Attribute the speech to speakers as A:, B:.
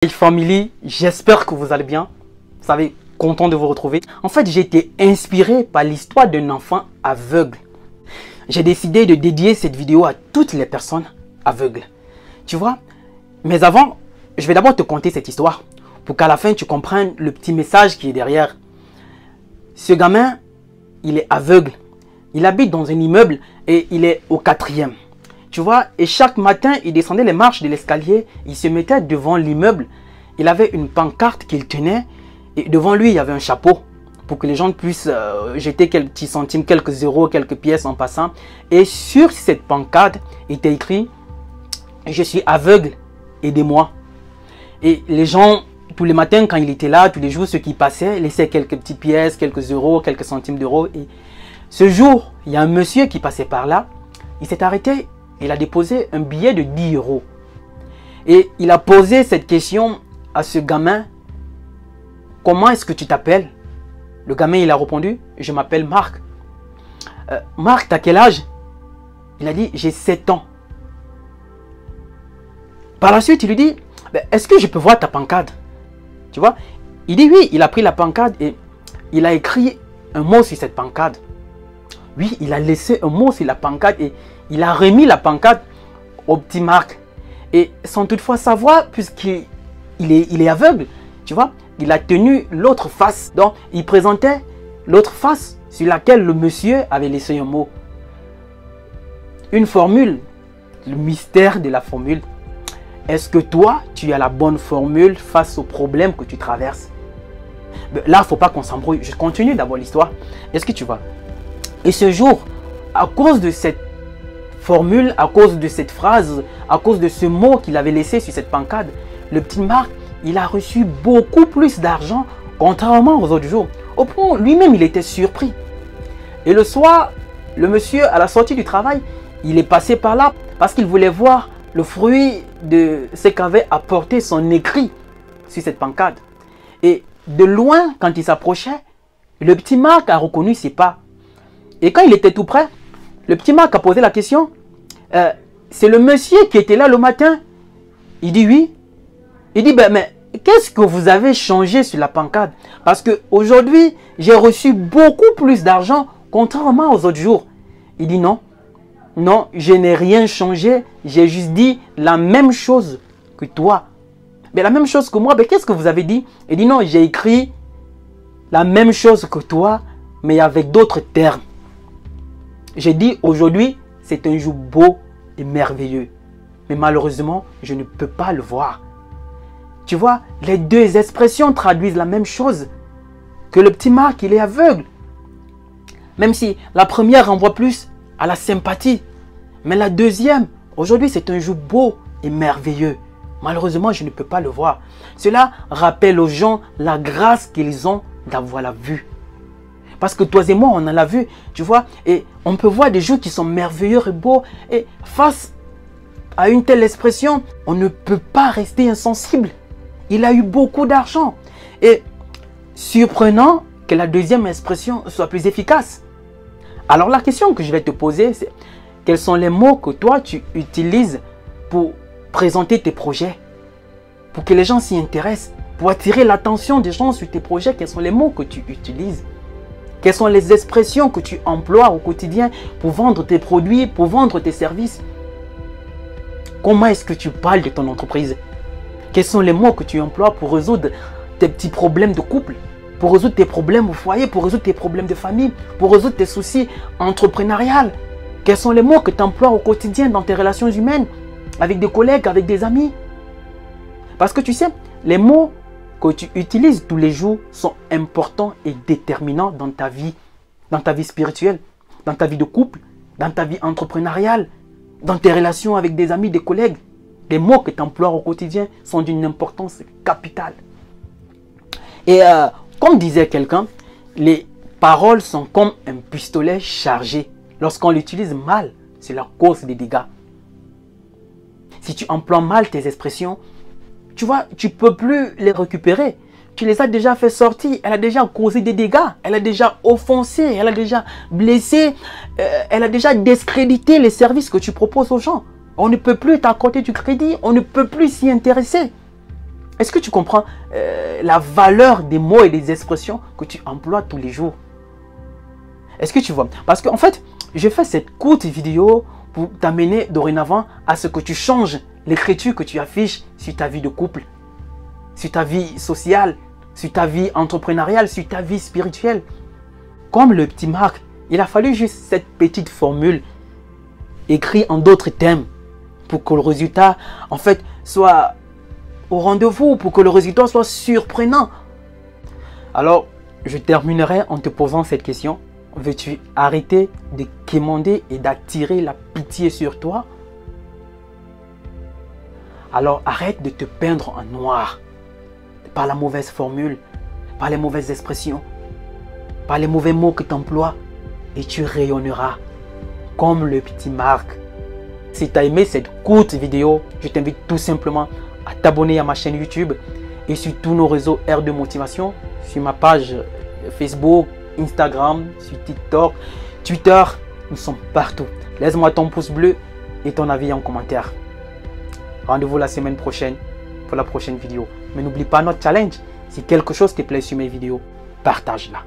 A: Hey family, j'espère que vous allez bien. Vous savez, content de vous retrouver. En fait, j'ai été inspiré par l'histoire d'un enfant aveugle. J'ai décidé de dédier cette vidéo à toutes les personnes aveugles. Tu vois? Mais avant, je vais d'abord te conter cette histoire pour qu'à la fin tu comprennes le petit message qui est derrière. Ce gamin, il est aveugle. Il habite dans un immeuble et il est au 4e. Tu vois, et chaque matin, il descendait les marches de l'escalier, il se mettait devant l'immeuble. Il avait une pancarte qu'il tenait et devant lui, il y avait un chapeau pour que les gens puissent jeter quelques petits centimes, quelques euros, quelques pièces en passant. Et sur cette pancarte, il était écrit « Je suis aveugle, aidez-moi ». Et les gens, tous les matins, quand il était là, tous les jours, ceux qui passaient, laissaient quelques petites pièces, quelques euros, quelques centimes d'euros. Et ce jour, il y a un monsieur qui passait par là, il s'est arrêté. Il a déposé un billet de 10 euros. Et il a posé cette question à ce gamin. Comment est-ce que tu t'appelles? Le gamin, il a répondu, je m'appelle Marc. Marc, t'as quel âge? Il a dit, j'ai 7 ans. Par la suite, il lui dit, est-ce que je peux voir ta pancarte? Tu vois? Il dit oui, il a pris la pancarte et il a écrit un mot sur cette pancarte. Oui, il a laissé un mot sur la pancarte et il a remis la pancarte au petit Marc. Et sans toutefois savoir, puisqu'il est aveugle, tu vois, il a tenu l'autre face. Donc, il présentait l'autre face sur laquelle le monsieur avait laissé un mot. Une formule, le mystère de la formule. Est-ce que toi, tu as la bonne formule face au problème que tu traverses? Là, il ne faut pas qu'on s'embrouille. Je continue d'abord l'histoire. Est-ce que tu vois? Et ce jour, à cause de cette formule, à cause de cette phrase, à cause de ce mot qu'il avait laissé sur cette pancarte, le petit Marc, il a reçu beaucoup plus d'argent contrairement aux autres jours. Au point, lui-même, il était surpris. Et le soir, le monsieur, à la sortie du travail, il est passé par là parce qu'il voulait voir le fruit de ce qu'avait apporté son écrit sur cette pancarte. Et de loin, quand il s'approchait, le petit Marc a reconnu ses pas. Et quand il était tout près, le petit Marc a posé la question. C'est le monsieur qui était là le matin? Il dit oui. Il dit, mais qu'est-ce que vous avez changé sur la pancarte? Parce qu'aujourd'hui, j'ai reçu beaucoup plus d'argent contrairement aux autres jours. Il dit non. Non, je n'ai rien changé. J'ai juste dit la même chose que toi. Mais la même chose que moi, mais qu'est-ce que vous avez dit? Il dit non, j'ai écrit la même chose que toi, mais avec d'autres termes. J'ai dit aujourd'hui, c'est un jour beau et merveilleux. Mais malheureusement, je ne peux pas le voir. Tu vois, les deux expressions traduisent la même chose. Que le petit Marc, il est aveugle. Même si la première renvoie plus à la sympathie. Mais la deuxième, aujourd'hui, c'est un jour beau et merveilleux. Malheureusement, je ne peux pas le voir. Cela rappelle aux gens la grâce qu'ils ont d'avoir la vue. Parce que toi et moi, on en a vu, tu vois, et on peut voir des jours qui sont merveilleux et beaux. Et face à une telle expression, on ne peut pas rester insensible. Il a eu beaucoup d'argent. Et surprenant que la deuxième expression soit plus efficace. Alors la question que je vais te poser, c'est quels sont les mots que toi tu utilises pour présenter tes projets? Pour que les gens s'y intéressent, pour attirer l'attention des gens sur tes projets, quels sont les mots que tu utilises? Quelles sont les expressions que tu emploies au quotidien pour vendre tes produits, pour vendre tes services? Comment est-ce que tu parles de ton entreprise? Quels sont les mots que tu emploies pour résoudre tes petits problèmes de couple, pour résoudre tes problèmes au foyer, pour résoudre tes problèmes de famille, pour résoudre tes soucis entrepreneuriales? Quels sont les mots que tu emploies au quotidien dans tes relations humaines, avec des collègues, avec des amis? Parce que tu sais, les mots que tu utilises tous les jours sont importants et déterminants dans ta vie spirituelle, dans ta vie de couple, dans ta vie entrepreneuriale, dans tes relations avec des amis, des collègues. Les mots que tu emploies au quotidien sont d'une importance capitale. Et comme disait quelqu'un, les paroles sont comme un pistolet chargé. Lorsqu'on l'utilise mal, c'est la cause des dégâts. Si tu emploies mal tes expressions, tu vois, tu ne peux plus les récupérer. Tu les as déjà fait sortir. Elle a déjà causé des dégâts. Elle a déjà offensé. Elle a déjà blessé. Elle a déjà discrédité les services que tu proposes aux gens. On ne peut plus t'accorder du crédit. On ne peut plus s'y intéresser. Est-ce que tu comprends la valeur des mots et des expressions que tu emploies tous les jours? Est-ce que tu vois? Parce qu'en fait, je fais cette courte vidéo pour t'amener dorénavant à ce que tu changes l'écriture que tu affiches sur ta vie de couple, sur ta vie sociale, sur ta vie entrepreneuriale, sur ta vie spirituelle. Comme le petit Marc, il a fallu juste cette petite formule écrite en d'autres thèmes pour que le résultat, en fait, soit au rendez-vous, pour que le résultat soit surprenant. Alors, je terminerai en te posant cette question. Veux-tu arrêter de quémander et d'attirer la pitié sur toi? Alors arrête de te peindre en noir par la mauvaise formule, par les mauvaises expressions, par les mauvais mots que tu emploies, et tu rayonneras comme le petit Marc. Si tu as aimé cette courte vidéo, je t'invite tout simplement à t'abonner à ma chaîne YouTube et sur tous nos réseaux R de motivation, sur ma page Facebook, Instagram, sur TikTok, Twitter, nous sommes partout. Laisse-moi ton pouce bleu et ton avis en commentaire. Rendez-vous la semaine prochaine pour la prochaine vidéo. Mais n'oublie pas notre challenge. Si quelque chose te plaît sur mes vidéos, partage-la.